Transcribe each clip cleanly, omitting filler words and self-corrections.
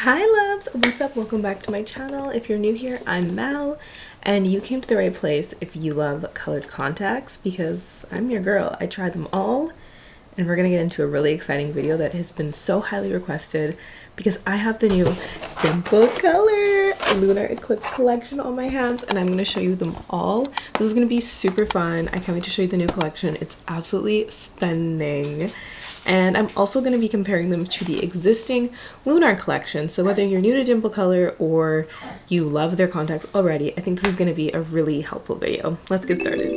Hi loves, what's up? Welcome back to my channel. If you're new here, I'm Mal, and you came to the right place if you love colored contacts because I'm your girl. I tried them all, and we're gonna get into a really exciting video that has been so highly requested because I have the new Dimplecolor Lunar Eclipse collection on my hands, and I'm gonna show you them all. This is gonna be super fun. I can't wait to show you the new collection. It's absolutely stunning. And I'm also going to be comparing them to the existing Lunar collection. So whether you're new to Dimplecolor or you love their contacts already, I think this is going to be a really helpful video. Let's get started.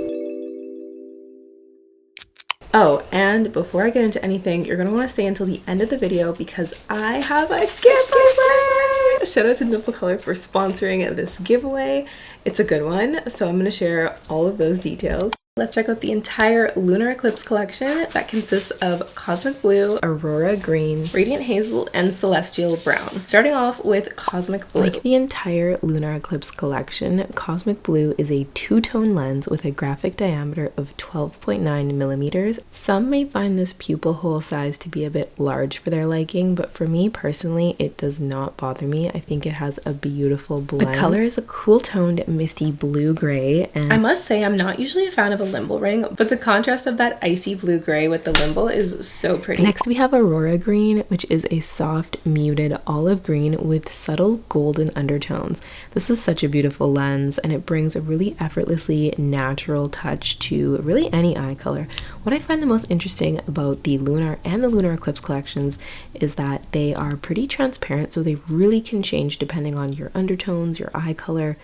Oh, and before I get into anything, you're going to want to stay until the end of the video because I have a giveaway! Shout out to Dimplecolor for sponsoring this giveaway. It's a good one, so I'm going to share all of those details. Let's check out the entire Lunar Eclipse collection that consists of Cosmic Blue, Aurora Green, Radiant Hazel, and Celestial Brown. Starting off with Cosmic Blue. Like the entire Lunar Eclipse collection, Cosmic Blue is a two-tone lens with a graphic diameter of 12.9 millimeters. Some may find this pupil hole size to be a bit large for their liking, but for me personally, it does not bother me. I think it has a beautiful blend. The color is a cool-toned misty blue-gray, and I must say I'm not usually a fan of a limbal ring, but the contrast of that icy blue gray with the limbal is so pretty. Next we have Aurora Green, which is a soft muted olive green with subtle golden undertones. This is such a beautiful lens, and it brings a really effortlessly natural touch to really any eye color. What I find the most interesting about the Lunar and the Lunar Eclipse collections is that they are pretty transparent, so they really can change depending on your undertones, your eye color,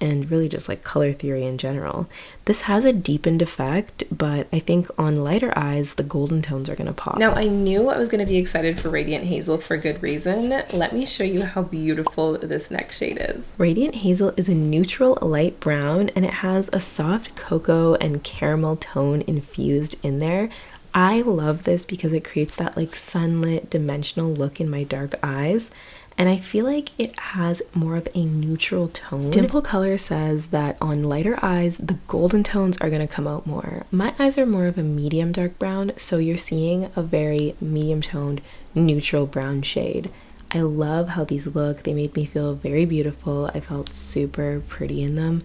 and really just like color theory in general. This has a deepened effect, but I think on lighter eyes, the golden tones are gonna pop. Now, I knew I was gonna be excited for Radiant Hazel for good reason. Let me show you how beautiful this next shade is. Radiant Hazel is a neutral light brown, and it has a soft cocoa and caramel tone infused in there. I love this because it creates that like sunlit dimensional look in my dark eyes. And I feel like it has more of a neutral tone. Dimplecolor says that on lighter eyes, the golden tones are gonna come out more. My eyes are more of a medium dark brown, so you're seeing a very medium toned, neutral brown shade. I love how these look. They made me feel very beautiful. I felt super pretty in them.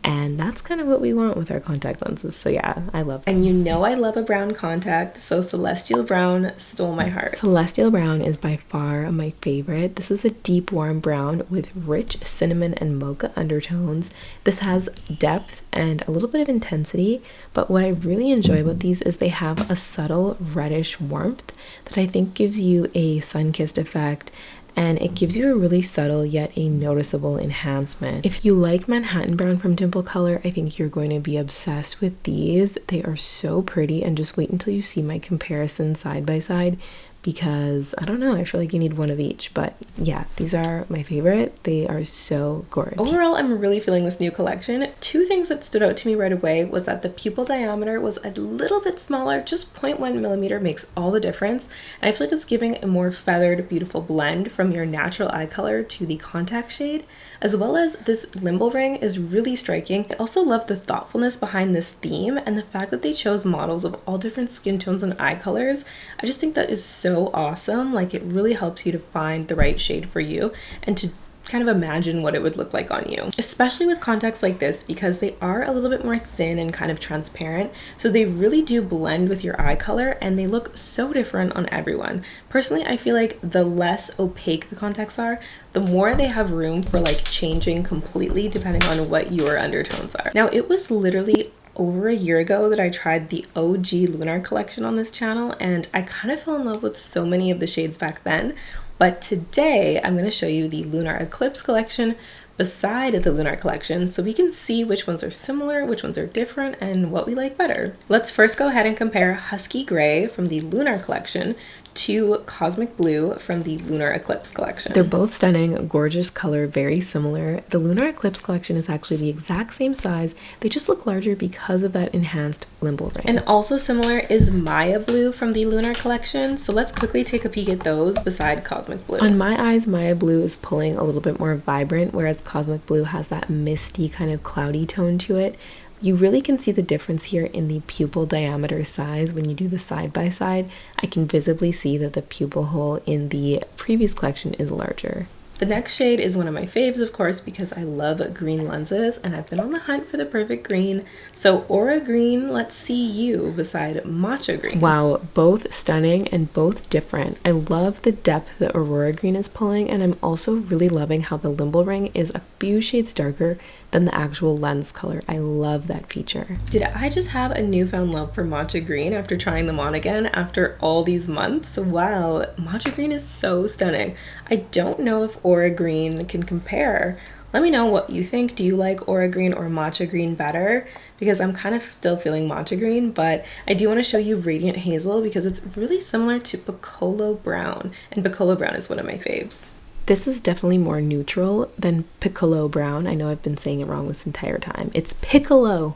And that's kind of what we want with our contact lenses. So yeah, I love them. And you know I love a brown contact, so Celestial Brown stole my heart. Celestial Brown is by far my favorite. This is a deep warm brown with rich cinnamon and mocha undertones. This has depth and a little bit of intensity, but what I really enjoy about these is they have a subtle reddish warmth that I think gives you a sun-kissed effect, and it gives you a really subtle yet a noticeable enhancement. If you like Manthattan Brown from Dimplecolor, I think you're going to be obsessed with these. They are so pretty, and just wait until you see my comparison side by side because I don't know, I feel like you need one of each, but yeah, these are my favorite. They are so gorgeous. Overall, I'm really feeling this new collection. Two things that stood out to me right away was that the pupil diameter was a little bit smaller. Just 0.1 millimeter makes all the difference, and I feel like it's giving a more feathered, beautiful blend from your natural eye color to the contact shade, as well as this limbal ring is really striking. I also love the thoughtfulness behind this theme and the fact that they chose models of all different skin tones and eye colors. I just think that is so awesome. Like, it really helps you to find the right shade for you and to kind of imagine what it would look like on you, especially with contacts like this because they are a little bit more thin and kind of transparent, so they really do blend with your eye color and they look so different on everyone. Personally, I feel like the less opaque the contacts are, the more they have room for like changing completely depending on what your undertones are. Now, it was literally over a year ago that I tried the OG Lunar collection on this channel, and I kind of fell in love with so many of the shades back then. But today I'm going to show you the Lunar Eclipse collection beside the Lunar collection so we can see which ones are similar, which ones are different, and what we like better. Let's first go ahead and compare Husky Gray from the Lunar collection to Cosmic Blue from the Lunar Eclipse collection. They're both stunning, gorgeous color, very similar. The Lunar Eclipse collection is actually the exact same size. They just look larger because of that enhanced limbal ring. And also similar is Maya Blue from the Lunar collection. So let's quickly take a peek at those beside Cosmic Blue. On my eyes, Maya Blue is pulling a little bit more vibrant, whereas Cosmic Blue has that misty kind of cloudy tone to it. You really can see the difference here in the pupil diameter size when you do the side by side. I can visibly see that the pupil hole in the previous collection is larger. The next shade is one of my faves, of course, because I love green lenses and I've been on the hunt for the perfect green. So Aura green, let's see you beside Matcha green. Wow, both stunning and both different. I love the depth that Aurora green is pulling, and I'm also really loving how the limbal ring is a few shades darker than the actual lens color. I love that feature. Did I just have a newfound love for Matcha green after trying them on again after all these months? Wow, Matcha green is so stunning. I don't know if Aura green can compare. Let me know what you think. Do you like Aura green or Matcha green better? Because I'm kind of still feeling Matcha green, but I do want to show you Radiant Hazel because it's really similar to Picollo brown, and Picollo brown is one of my faves. This is definitely more neutral than Picollo brown. I know I've been saying it wrong this entire time. It's Picollo.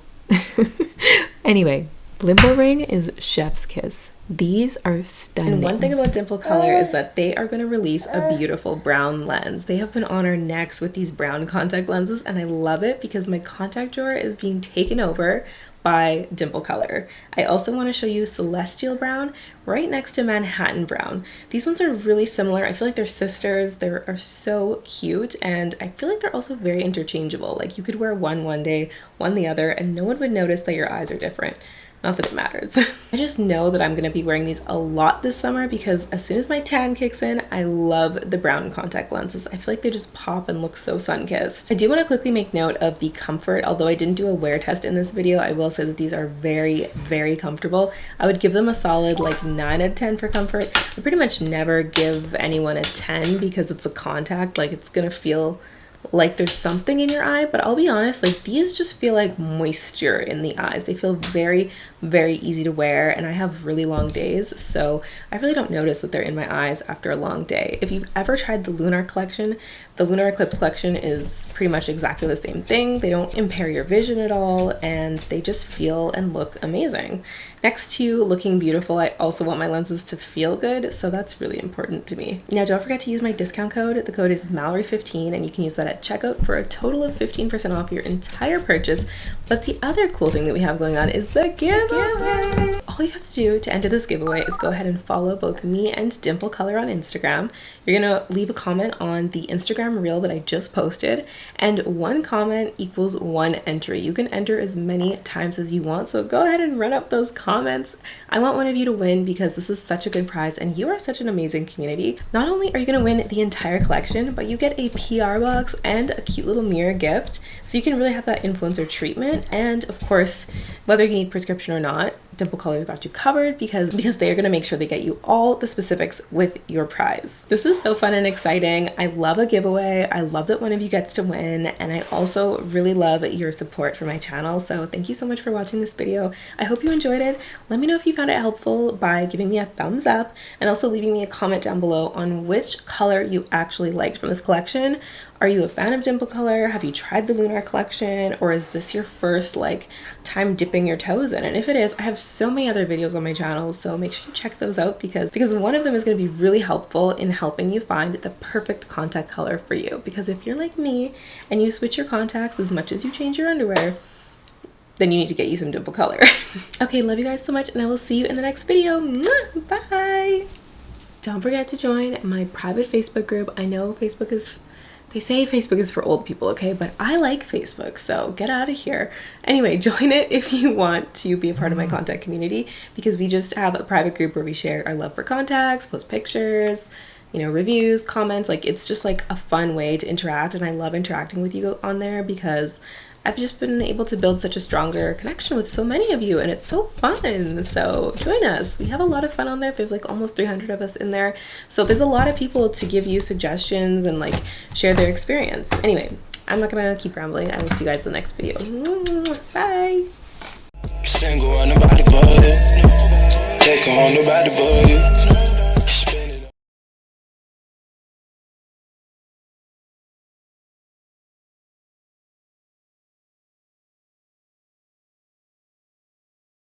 Anyway, limbal ring is chef's kiss. These are stunning. And one thing about Dimplecolor is that they are going to release a beautiful brown lens. They have been on our necks with these brown contact lenses, and I love it because my contact drawer is being taken over by Dimplecolor. I also want to show you Celestial Brown right next to Manhattan Brown. These ones are really similar. I feel like they're sisters. They are so cute, and I feel like they're also very interchangeable. Like you could wear one day, one the other, and no one would notice that your eyes are different. Not that it matters. I just know that I'm going to be wearing these a lot this summer because as soon as my tan kicks in, I love the brown contact lenses. I feel like they just pop and look so sun-kissed. I do want to quickly make note of the comfort. Although I didn't do a wear test in this video, I will say that these are very, very comfortable. I would give them a solid like 9 out of 10 for comfort. I pretty much never give anyone a 10 because it's a contact. Like it's going to feel like there's something in your eye, but I'll be honest, like these just feel like moisture in the eyes. They feel very, very easy to wear, and I have really long days, so I really don't notice that they're in my eyes after a long day. If you've ever tried the Lunar collection, the Lunar Eclipse collection is pretty much exactly the same thing. They don't impair your vision at all, and they just feel and look amazing. Next to looking beautiful, I also want my lenses to feel good, so that's really important to me. Now, don't forget to use my discount code. The code is Mallory15, and you can use that at checkout for a total of 15% off your entire purchase. But the other cool thing that we have going on is the giveaway. All you have to do to enter this giveaway is go ahead and follow both me and Dimplecolor on Instagram. You're gonna leave a comment on the Instagram reel that I just posted, and one comment equals one entry. You can enter as many times as you want, so go ahead and run up those comments. I want one of you to win because this is such a good prize and you are such an amazing community. Not only are you gonna win the entire collection, but you get a PR box and a cute little mirror gift, so you can really have that influencer treatment. And of course, whether you need prescription or not, Dimplecolor's got you covered because they are going to make sure they get you all the specifics with your prize. This is so fun and exciting. I love a giveaway. I love that one of you gets to win, and I also really love your support for my channel. So thank you so much for watching this video. I hope you enjoyed it. Let me know if you found it helpful by giving me a thumbs up and also leaving me a comment down below on which color you actually liked from this collection. Are you a fan of Dimplecolor? Have you tried the Lunar collection? Or is this your first like time dipping your toes in? And if it is, I have so many other videos on my channel, so make sure you check those out because one of them is going to be really helpful in helping you find the perfect contact color for you. Because if you're like me and you switch your contacts as much as you change your underwear, then you need to get you some Dimplecolor. Okay, love you guys so much, and I will see you in the next video. Mwah! Bye! Don't forget to join my private Facebook group. I know they say Facebook is for old people, okay? But I like Facebook, so get out of here. Anyway, join it if you want to be a part of my contact community, because we just have a private group where we share our love for contacts, post pictures, you know, reviews, comments. Like, it's just like a fun way to interact, and I love interacting with you on there because I've just been able to build such a stronger connection with so many of you, and it's so fun. So join us. We have a lot of fun on there. There's like almost 300 of us in there. So there's a lot of people to give you suggestions and like share their experience. Anyway, I'm not gonna keep rambling. I will see you guys in the next video. Bye. Single on the body,